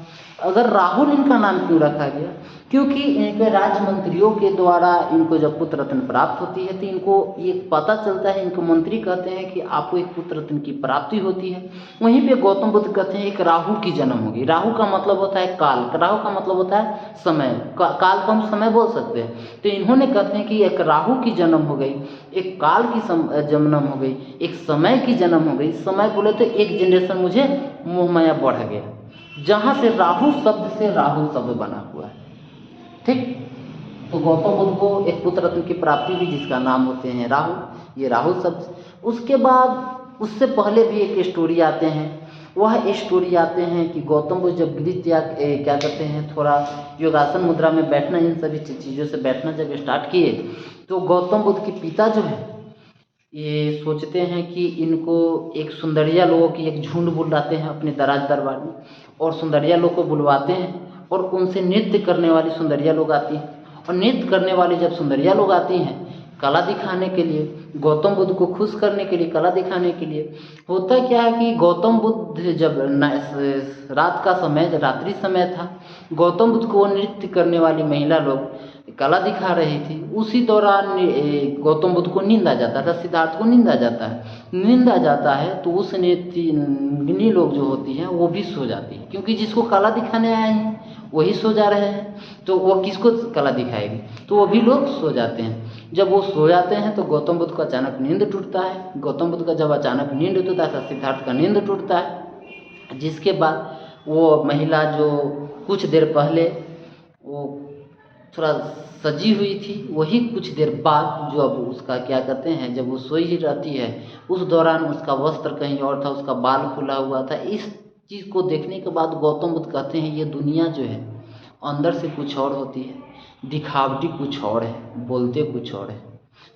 अगर राहुल इनका नाम क्यों रखा गया, क्योंकि इनके राजमंत्रियों के द्वारा इनको जब पुत्र रत्न प्राप्त होती है तो इनको ये पता चलता है, इनको मंत्री कहते हैं कि आपको एक पुत्र रत्न की प्राप्ति होती है। वहीं पे गौतम बुद्ध कहते हैं एक राहु की जन्म होगी। राहु का मतलब होता है काल, राहु का मतलब होता है समय, काल को हम समय बोल सकते हैं। तो इन्होंने कहते हैं कि एक राहु की जन्म हो गई, एक काल की जन्म हो गई, एक समय की जन्म हो गई। समय बोले तो एक जनरेशन मुझे मोह माया बढ़ गया, जहाँ से राहु शब्द से राहुल शब्द बना हुआ है। ठीक, तो गौतम बुद्ध को एक पुत्र रत्न की प्राप्ति हुई, जिसका नाम होते हैं राहु, ये राहु शब्द। उसके बाद उससे पहले भी एक स्टोरी आते हैं, वह स्टोरी आते हैं कि गौतम बुद्ध जब गृह त्याग क्या करते हैं, थोड़ा योगासन मुद्रा में बैठना, इन सभी चीज़ों से बैठना जब स्टार्ट किए, तो गौतम बुद्ध के पिता जो है ये सोचते हैं कि इनको एक सुंदरिया लोगों की एक झुंड बुलाते हैं अपने दरबार में, और सुंदरिया लोग को बुलवाते हैं और उनसे नृत्य करने वाली सुंदरिया लोग आती हैं। और नृत्य करने वाली जब सुंदरिया लोग आती हैं कला दिखाने के लिए, गौतम बुद्ध को खुश करने के लिए, कला दिखाने के लिए, होता क्या है कि गौतम बुद्ध जब रात का समय, जब रात्रि समय था, गौतम बुद्ध को नृत्य करने वाली महिला लोग कला दिखा रही थी। उसी दौरान गौतम बुद्ध को नींद आ जाता था, सिद्धार्थ को नींद आ जाता है। नींद आ जाता है तो उस नृत्यिनी लोग जो होती हैं वो भी सो जाती है, क्योंकि जिसको कला दिखाने आए हैं वही सो जा रहे हैं, तो वो किसको कला दिखाएगी, तो वो भी लोग सो जाते हैं। जब वो सो जाते हैं तो गौतम बुद्ध को अचानक नींद टूटता है। गौतम बुद्ध का जब अचानक नींद टूटता है, सिद्धार्थ का नींद टूटता है, जिसके बाद वो महिला जो कुछ देर पहले वो थोड़ा सजी हुई थी, वही कुछ देर बाद जो अब उसका क्या कहते हैं, जब वो सोई ही रहती है, उस दौरान उसका वस्त्र कहीं और था, उसका बाल खुला हुआ था। इस चीज़ को देखने के बाद गौतम बुद्ध कहते हैं ये दुनिया जो है अंदर से कुछ और होती है, दिखावटी कुछ और है, बोलते कुछ और है।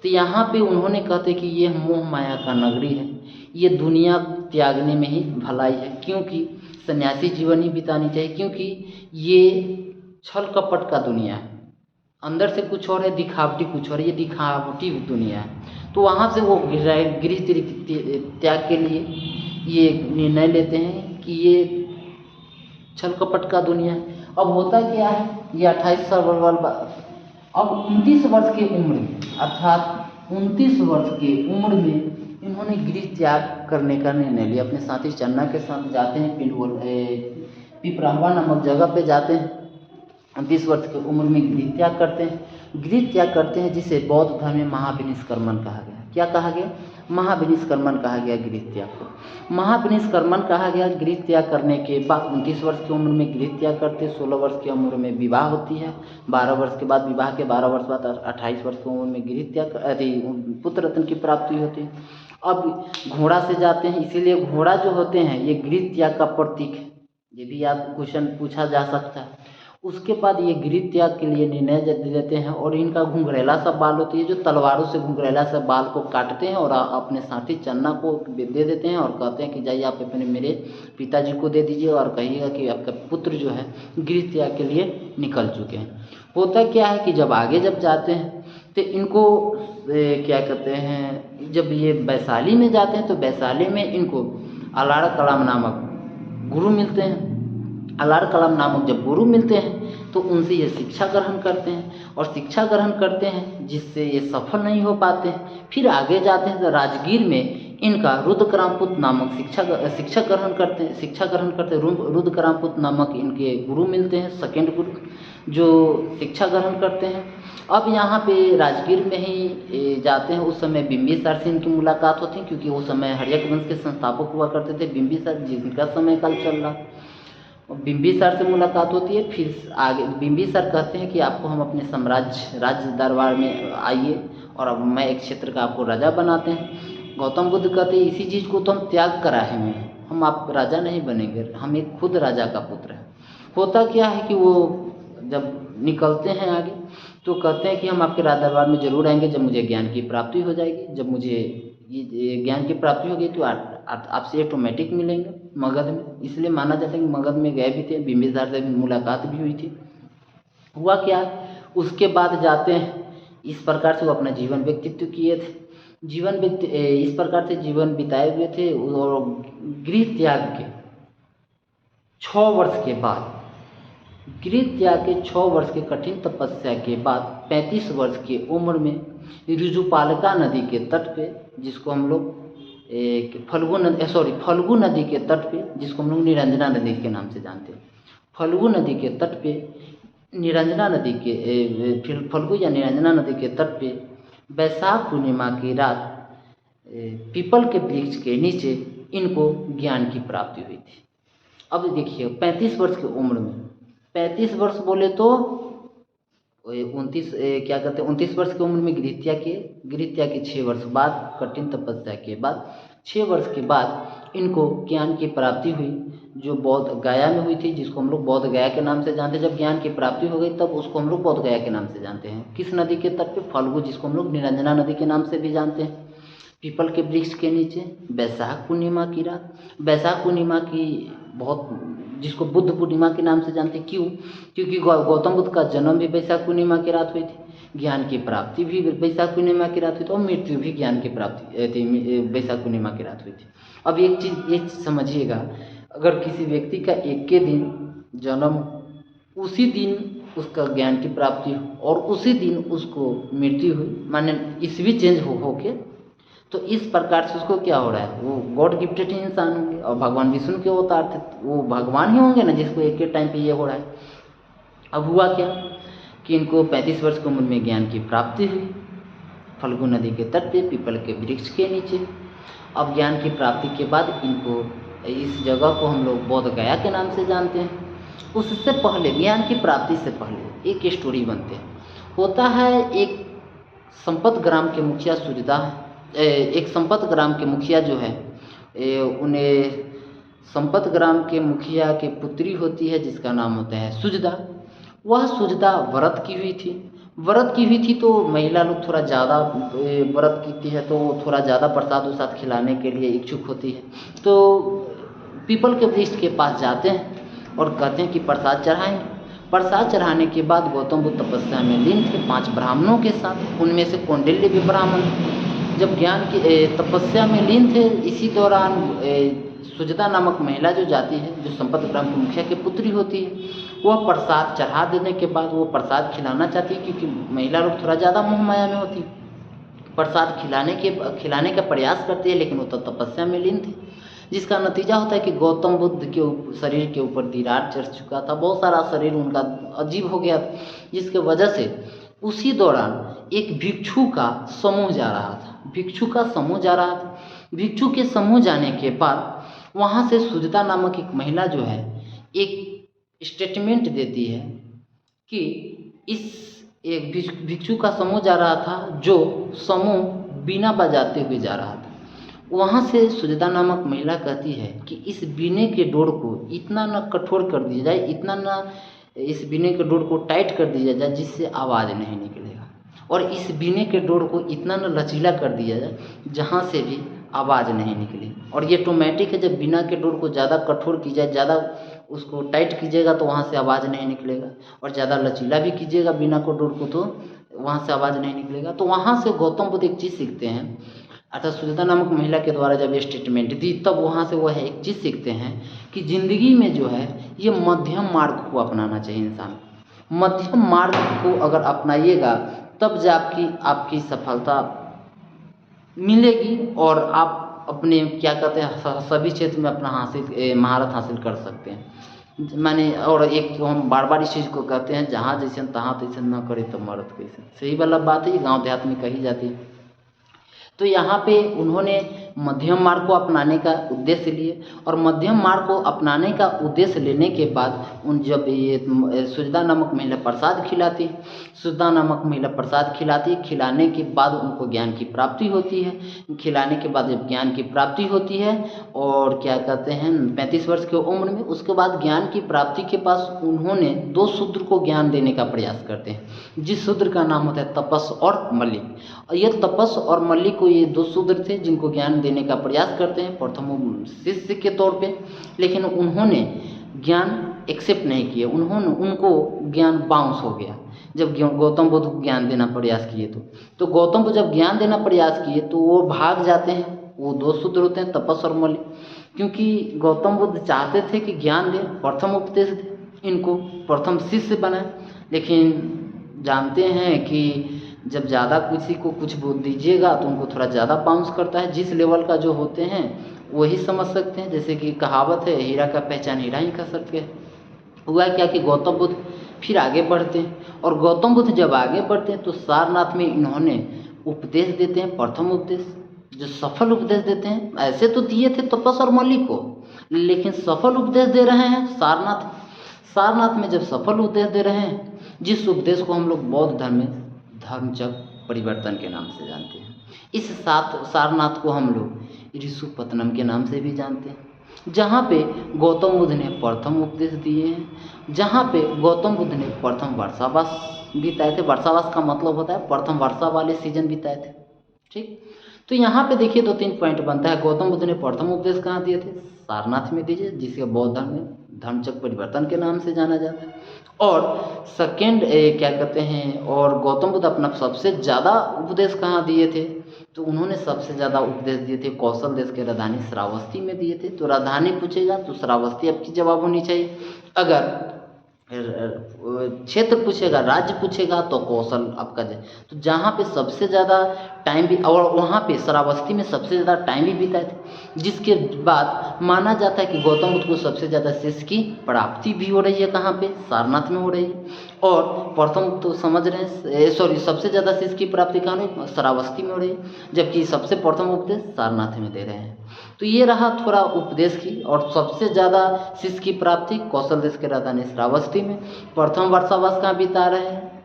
तो यहाँ पे उन्होंने कहते कि ये मोह माया का नगरी है, ये दुनिया त्यागने में ही भलाई है, क्योंकि सन्यासी जीवन ही बितानी चाहिए, क्योंकि ये छल कपट का दुनिया है, अंदर से कुछ और है, दिखावटी कुछ और, ये दिखावटी दुनिया है। तो वहाँ से वो गृह त्याग के लिए ये निर्णय लेते हैं कि ये छल कपट का दुनिया है। अब होता क्या है, ये 28 साल अब 29 वर्ष की उम्र में, अर्थात 29 वर्ष की उम्र में इन्होंने गृह त्याग करने का निर्णय लिया। अपने साथी चन्ना के साथ जाते हैं, पिपराहवा नामक जगह पे जाते हैं। 29 वर्ष की उम्र में गृह त्याग करते हैं। गृह त्याग करते हैं जिसे बौद्ध धर्म में महाविनिष्क्रमण कहा गया। क्या कहा गया? महाविनिष्क्रमण कहा गया गृह त्याग को। महाविनिष्क्रमण कहा गया। गृह त्याग करने के बाद 29 वर्ष की उम्र में गृह त्याग करते, 16 वर्ष की उम्र में विवाह होती है, 12 वर्ष के बाद विवाह के 12 वर्ष बाद 28 वर्ष की उम्र में गृह त्याग पुत्र रत्न की प्राप्ति होती है। अब घोड़ा से जाते हैं, इसीलिए घोड़ा जो होते हैं ये गृह त्याग का प्रतीक है। ये भी आप क्वेश्चन पूछा जा सकता है। उसके बाद ये गृह त्याग के लिए निर्णय लेते हैं और इनका घुंघरेला सा बाल होती है, जो तलवारों से घुंघरेला सा बाल को काटते हैं और अपने साथी चन्ना को दे देते हैं और कहते हैं कि जाइए आप अपने मेरे पिताजी को दे दीजिए और कहिएगा कि आपका पुत्र जो है गृह त्याग के लिए निकल चुके हैं। होता क्या है कि जब आगे जाते हैं तो इनको क्या कहते हैं, जब ये वैशाली में जाते हैं तो वैशाली में इनको अलाड़ कलाम नामक गुरु मिलते हैं। अलाड़ कलाम नामक जब गुरु मिलते हैं तो उनसे ये शिक्षा ग्रहण करते हैं और शिक्षा ग्रहण करते हैं जिससे ये सफल नहीं हो पाते हैं। फिर आगे जाते हैं तो राजगीर में इनका रुद्रकरामपुत नामक शिक्षा ग्रहण करते हैं। रुद्रकरामपुत नामक इनके गुरु मिलते हैं, सेकेंड गुरु जो शिक्षा ग्रहण करते हैं। अब यहाँ पे राजगीर में ही जाते हैं। उस समय बिंबिसार से इनकी मुलाकात होती है, क्योंकि उस समय हर्यक वंश के संस्थापक हुआ करते थे बिंबिसार, जिनका समय काल चल रहा। बिंबिसार से मुलाकात होती है। फिर आगे बिंबिसार कहते हैं कि आपको हम अपने राज्य दरबार में आइए और अब मैं एक क्षेत्र का आपको राजा बनाते हैं। गौतम बुद्ध कहते हैं इसी चीज़ को तो हम त्याग कर आए हैं, हम आप राजा नहीं बनेंगे, हम एक खुद राजा का पुत्र है। होता क्या है कि वो जब निकलते हैं आगे तो कहते हैं कि हम आपके राज दरबार में जरूर आएंगे जब मुझे ज्ञान की प्राप्ति हो जाएगी। जब मुझे ये ज्ञान की प्राप्ति होगी तो आपसे ऑटोमेटिक मिलेंगे मगध में। इसलिए माना जाता है कि मगध में गए भी थे, बिंबिसार से मुलाकात भी हुई थी। हुआ क्या, उसके बाद जाते हैं, इस प्रकार से वो अपना जीवन व्यक्तित्व किए थे। इस प्रकार से जीवन बिताए हुए थे। और गृह त्याग के 6 वर्ष के बाद, गृह त्याग के 6 वर्ष के कठिन तपस्या के बाद 35 वर्ष की उम्र में ऋजुपालिका नदी के तट पे, जिसको हम लोग फल्गु नदी के तट पे, जिसको हम लोग निरंजना नदी के नाम से जानते हैं, फल्गु नदी के तट पे, फल्गु या निरंजना नदी के तट पे वैशाख पूर्णिमा की रात पीपल के वृक्ष के नीचे इनको ज्ञान की प्राप्ति हुई थी। अब देखिए 35 वर्ष की उम्र में, 35 वर्ष बोले तो 29 वर्ष की उम्र में गृह त्याग के 6 वर्ष बाद, कठिन तपस्या के बाद 6 वर्ष के बाद इनको ज्ञान की प्राप्ति हुई, जो बौद्ध गया में हुई थी, जिसको हम लोग बौद्ध गया के नाम से जानते हैं। जब ज्ञान की प्राप्ति हो गई तब उसको हम लोग बौद्ध गया के नाम से जानते हैं। किस नदी के तट पे? फल्गु, जिसको हम लोग निरंजना नदी के नाम से भी जानते हैं। पीपल के वृक्ष के नीचे वैशाख पूर्णिमा की रात, वैशाख पूर्णिमा की जिसको बुद्ध पूर्णिमा के नाम से जानते हैं। क्यों? क्योंकि गौतम बुद्ध का जन्म भी वैशाख पूर्णिमा की रात हुई थी, ज्ञान की प्राप्ति भी वैशाख पूर्णिमा की रात हुई थी और मृत्यु भी ज्ञान की प्राप्ति वैशाख पूर्णिमा की रात हुई थी। अब एक चीज़ ये समझिएगा, अगर किसी व्यक्ति का एक के दिन जन्म, उसी दिन उसका ज्ञान की प्राप्ति और उसी दिन उसको मृत्यु हुई, माने ईस्वी चेंज होके, तो इस प्रकार से उसको क्या हो रहा है, वो गॉड गिफ्टेड इंसान होंगे और भगवान विष्णु के अवतार थे, वो भगवान ही होंगे ना, जिसको एक के टाइम पे ये हो रहा है। अब हुआ क्या कि इनको 35 वर्ष की उम्र में ज्ञान की प्राप्ति हुई, फल्गु नदी के तट पे पीपल के वृक्ष के नीचे। अब ज्ञान की प्राप्ति के बाद इनको, इस जगह को हम लोग बौद्ध गया के नाम से जानते हैं। उससे पहले, ज्ञान की प्राप्ति से पहले एक स्टोरी बनते हैं। होता है एक संपत ग्राम के मुखिया एक संपत ग्राम के मुखिया जो है, उन्हें संपत ग्राम के मुखिया की पुत्री होती है जिसका नाम होता है सुजदा। वह सुजता व्रत की हुई थी। व्रत की हुई थी तो महिला लोग थोड़ा ज़्यादा व्रत की है तो थोड़ा ज़्यादा प्रसाद उसाद खिलाने के लिए इच्छुक होती है। तो पीपल के वृक्ष के पास जाते हैं और कहते हैं कि प्रसाद चढ़ाएंगे। प्रसाद चढ़ाने के बाद गौतम बुद्ध तपस्या में लीन थे 5 ब्राह्मणों के साथ, उनमें से कौंडिल्य भी ब्राह्मण थे। जब ज्ञान की तपस्या में लीन थे, इसी दौरान सुजता नामक महिला जो जाती है, जो संपत ग्राम के मुखिया की पुत्री होती है, वह प्रसाद चढ़ा देने के बाद वो प्रसाद खिलाना चाहती है, क्योंकि महिला लोग थोड़ा ज़्यादा मोह माया में होती। प्रसाद खिलाने का प्रयास करती है, लेकिन वो तो तपस्या में लीन थे, जिसका नतीजा होता है कि गौतम बुद्ध के शरीर के ऊपर दीरार चढ़ चुका था, बहुत सारा शरीर उनका अजीब हो गया था, जिसके वजह से उसी दौरान एक भिक्षु का समूह जा रहा था। भिक्षु के समूह जाने के बाद वहाँ से सुजता नामक एक महिला जो है एक स्टेटमेंट देती है कि एक भिक्षु का समूह जा रहा था, जो समूह बीना बजाते हुए जा रहा था। वहाँ से सुजता नामक महिला कहती है कि इस बीने के डोर को इतना न कठोर कर दिया जाए, इस बीने के डोर को टाइट कर दिया जाए जिससे आवाज़ नहीं निकलेगा, और इस बीने के डोर को इतना न लचीला कर दिया जाए जहाँ से भी आवाज़ नहीं निकले। और ये ऑटोमेटिक है, जब बीना के डोर को ज़्यादा कठोर की जाए, ज़्यादा उसको टाइट कीजिएगा तो वहाँ से आवाज़ नहीं निकलेगा, और ज़्यादा लचीला भी कीजिएगा बीना को डोर को तो वहाँ से आवाज़ नहीं निकलेगा। तो वहाँ से गौतम बुद्ध एक चीज़ सीखते हैं, अर्थात सुजता नामक महिला के द्वारा जब ये स्टेटमेंट दी, तब वहाँ से वह एक चीज़ सीखते हैं कि ज़िंदगी में जो है ये मध्यम मार्ग को अपनाना चाहिए इंसान। मध्यम मार्ग को अगर अपनाइएगा तब जा आपकी सफलता मिलेगी, और आप अपने क्या कहते हैं सभी क्षेत्र में अपना महारत हासिल कर सकते हैं। माने और एक तो हम बार बार इस चीज़ को कहते हैं, जहाँ जैसे तहाँ तैसे न करे तो मरद कैसे, सही वाला बात है, ये गाँव देहात में कही जाती है। तो यहाँ पे उन्होंने मध्यम मार्ग को अपनाने का उद्देश्य लिए, और मध्यम मार्ग को अपनाने का उद्देश्य लेने के बाद जब ये सुजता नामक महिला प्रसाद खिलाती, खिलाने के बाद उनको ज्ञान की प्राप्ति होती है। खिलाने के बाद जब ज्ञान की प्राप्ति होती है और क्या कहते हैं 35 वर्ष की उम्र में, उसके बाद ज्ञान की प्राप्ति के पास उन्होंने 2 शूद्र को ज्ञान देने का प्रयास करते हैं, जिस शूद्र का नाम होता है तपस और मल्लिक। ये तपस और मल्लिक को ये 2 शूद्र थे जिनको ज्ञान देने का प्रयास करते हैं प्रथम शिष्य के तौर पे, लेकिन उन्होंने ज्ञान एक्सेप्ट नहीं किया। उनको ज्ञान बाउंस हो गया जब गौतम बुद्ध ज्ञान देना प्रयास किए। तो गौतम बुद्ध जब ज्ञान देना प्रयास किए तो वो भाग जाते हैं। वो 2 शूद्र होते हैं तपस और मल्लिक, क्योंकि गौतम बुद्ध चाहते थे कि ज्ञान दें, प्रथम उपदेश दें, इनको प्रथम शिष्य बनाए। लेकिन जानते हैं कि जब ज़्यादा किसी को कुछ बोल दीजिएगा तो उनको थोड़ा ज़्यादा बाउंस करता है। जिस लेवल का जो होते हैं वही समझ सकते हैं। जैसे कि कहावत है, हीरा का पहचान हीरा ही कर सकते हैं। हुआ क्या कि गौतम बुद्ध फिर आगे बढ़ते हैं, और गौतम बुद्ध जब आगे बढ़ते हैं तो सारनाथ में इन्होंने उपदेश देते हैं, प्रथम उपदेश जो सफल उपदेश देते हैं। ऐसे तो दिए थे तपस और मल्लिक को, लेकिन सफल उपदेश दे रहे हैं सारनाथ में जब सफल उपदेश दे रहे हैं, जिस उपदेश को हम लोग बौद्ध धर्म में धर्मचक्र परिवर्तन के नाम से जानते हैं। इस सारनाथ को हम लोग ऋषुपत्नम के नाम से भी जानते हैं, जहाँ पे गौतम बुद्ध ने प्रथम उपदेश दिए हैं, जहाँ पे गौतम बुद्ध ने प्रथम वर्षावास बिताए थे। वर्षावास का मतलब होता है प्रथम वर्षा वाले सीजन बिताए थे। ठीक, तो यहाँ पे देखिए 2-3 पॉइंट बनता है। गौतम बुद्ध ने प्रथम उपदेश कहाँ दिए थे? सारनाथ में दिए, जिसे बौद्ध धर्म में धर्मचक्र परिवर्तन के नाम से जाना जाता है। और सेकेंड क्या कहते हैं, और गौतम बुद्ध अपना सबसे ज़्यादा उपदेश कहाँ दिए थे? तो उन्होंने सबसे ज़्यादा उपदेश दिए थे कौशल देश के राजधानी श्रावस्ती में दिए थे। तो राजधानी पूछेगा तो श्रावस्ती आपकी जवाब होनी चाहिए। अगर क्षेत्र पूछेगा, राज्य पूछेगा तो कौशल आपका तो जहाँ पे सबसे ज़्यादा टाइम भी, और वहाँ पे श्रावस्ती में सबसे ज़्यादा टाइम भी बिताए थे, जिसके बाद माना जाता है कि गौतम बुद्ध को सबसे ज़्यादा शिष्य की प्राप्ति भी हो रही है। कहाँ पे? सारनाथ में हो रही है। और प्रथम तो समझ रहे हैं, सबसे ज़्यादा शिष्य की प्राप्ति कहाँ है? श्रावस्ती में हो रही है, जबकि सबसे प्रथम उपदेश सारनाथ में दे रहे हैं। तो ये रहा थोड़ा उपदेश की। और सबसे ज़्यादा शिष्य की प्राप्ति कौशल देश के राजधानी श्रावस्ती में। प्रथम वर्षावास कहाँ बिता रहे हैं?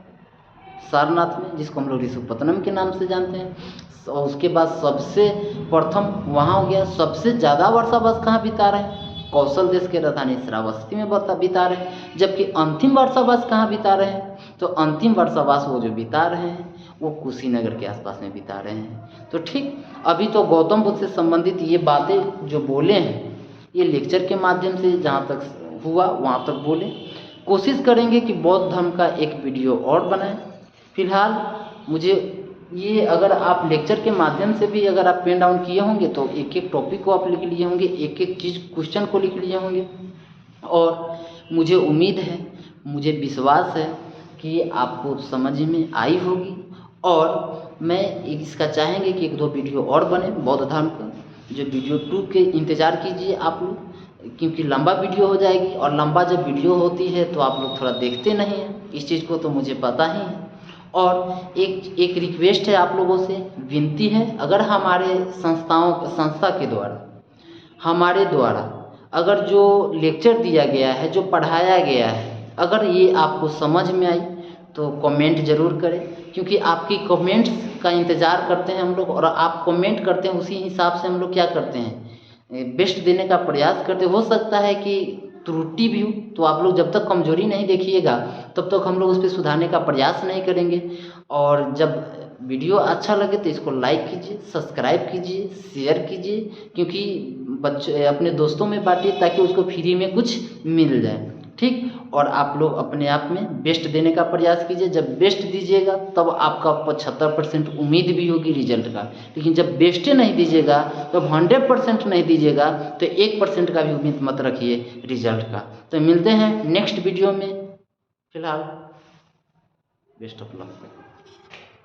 सारनाथ में, जिसको हम लोग ऋषुपत्नम के नाम से जानते हैं। और उसके बाद सबसे प्रथम वहाँ हो गया। सबसे ज़्यादा वर्षावास कहाँ बिता रहे हैं? कौशल देश के राजधानी श्रावस्ती में बिता रहे हैं, जबकि अंतिम वर्षावास कहाँ बिता रहे हैं, तो अंतिम वर्षावास वो जो बिता रहे हैं वो कुशीनगर के आसपास में बिता रहे हैं। तो ठीक अभी तो गौतम बुद्ध से संबंधित ये बातें जो बोले हैं ये लेक्चर के माध्यम से जहाँ तक हुआ वहाँ तक बोले। कोशिश करेंगे कि बौद्ध धर्म का एक वीडियो और बनाएं। फिलहाल मुझे ये अगर आप लेक्चर के माध्यम से भी अगर आप पेन डाउन किए होंगे तो एक एक टॉपिक को आप लिख लिए होंगे, एक एक चीज़ क्वेश्चन को लिख लिए होंगे, और मुझे उम्मीद है, मुझे विश्वास है कि आपको समझ में आई होगी। और मैं इसका चाहेंगे कि एक दो वीडियो और बने बौद्ध धर्म का, जो वीडियो 2 के इंतज़ार कीजिए आप लोग, क्योंकि लंबा वीडियो हो जाएगी, और लंबा जब वीडियो होती है तो आप लोग थोड़ा देखते नहीं हैं, इस चीज़ को तो मुझे पता ही है। और एक रिक्वेस्ट है आप लोगों से, विनती है, अगर हमारे संस्था के द्वारा हमारे द्वारा अगर जो लेक्चर दिया गया है, जो पढ़ाया गया है, अगर ये आपको समझ में आई तो कमेंट ज़रूर करें, क्योंकि आपकी कमेंट्स का इंतज़ार करते हैं हम लोग, और आप कमेंट करते हैं उसी हिसाब से हम लोग क्या करते हैं, बेस्ट देने का प्रयास करते। हो सकता है कि त्रुटि भी हो, तो आप लोग जब तक कमजोरी नहीं देखिएगा तब तक हम लोग उस पर सुधारने का प्रयास नहीं करेंगे। और जब वीडियो अच्छा लगे तो इसको लाइक कीजिए, सब्सक्राइब कीजिए, शेयर कीजिए, क्योंकि बच्चे अपने दोस्तों में बांटिए ताकि उसको फ्री में कुछ मिल जाए, ठीक। और आप लोग अपने आप में बेस्ट देने का प्रयास कीजिए। जब बेस्ट दीजिएगा तब आपका 75% उम्मीद भी होगी रिजल्ट का, लेकिन जब बेस्ट नहीं दीजिएगा तब 100% नहीं दीजिएगा तो 1% का भी उम्मीद मत रखिए रिजल्ट का। तो मिलते हैं नेक्स्ट वीडियो में, फिलहाल बेस्ट ऑफ लक।